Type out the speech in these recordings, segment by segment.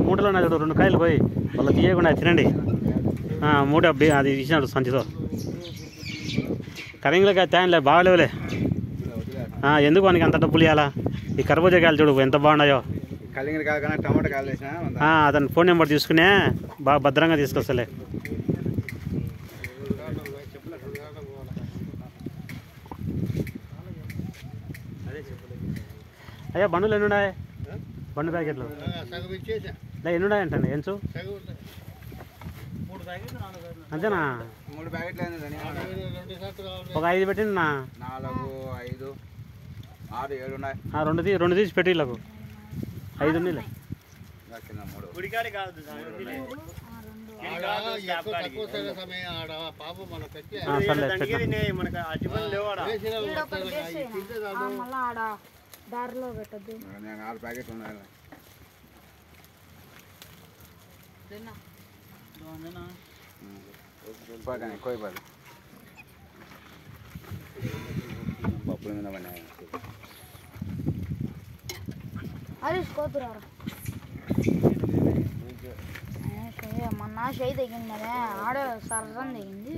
మూటలో నాకు 2 కాయలు పోయి వాళ్ళు తీయకుండా తినండి. మూట అది ఇచ్చినాడు సంచితో. కరింగ్లకాయ తేనెలే బాగాలేవులే. ఎందుకు మనకి అంత డబ్బులు ఇవ్వాలా? ఈ కర్బూజా కాయలు చూడు ఎంత బాగున్నాయో. అతని ఫోన్ నెంబర్ తీసుకునే బాగా భద్రంగా తీసుకొస్తలే. అయ్యా బండులు ఎన్నున్నాయి? బండు ప్యాకెట్లు ఎన్నున్నాయి అంటండి? ఎంచు అంతేనా? 3 ప్యాకెట్లు ఒక 5 పెట్టింది నా 4, 5, 6, 7 ఉన్నాయి. 2 తీసి పెట్టి వీళ్ళకు 5 ఉన్నాయి. దారిలో పెట్టద్దు. 4 ప్యాకెట్లు ఉన్నాయి. పప్పుల మీద పడినాయి. మొన్న షై తెగింది ఆడ సర్రం తెగింది.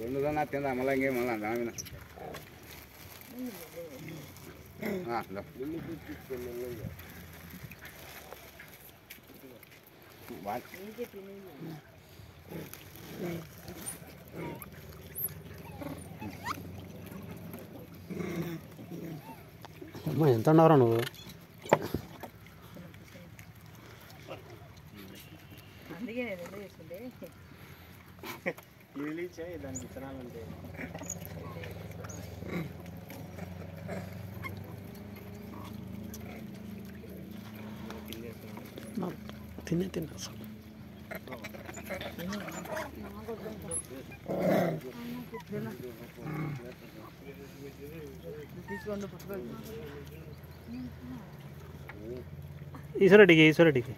రెండుగా తిందా మళ్ళీ ఇంకేం మళ్ళా దాని మీద ఎంత ఉన్నావురా నువ్వు? అందుకే నేను ఎందుకు చేసుకుంటే ఇవి ఇచ్చాయి దానికి విత్తనాలంటే తిన్నా ఈశ్వరెడ్డికి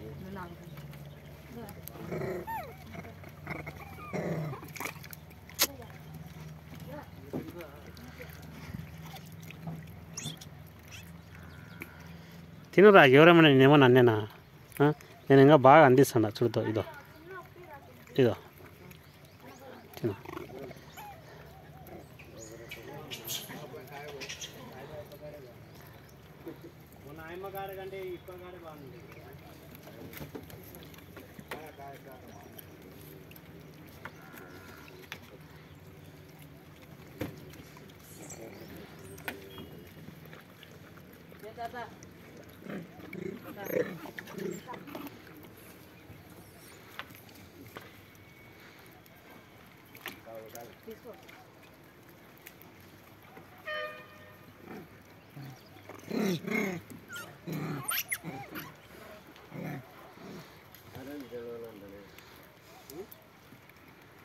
తినరా? ఎవరేమన్నా నేనేమన్నా అన్నేనా? నేను ఇంకా బాగా అందిస్తాను చూడుతో. ఇదో తిను.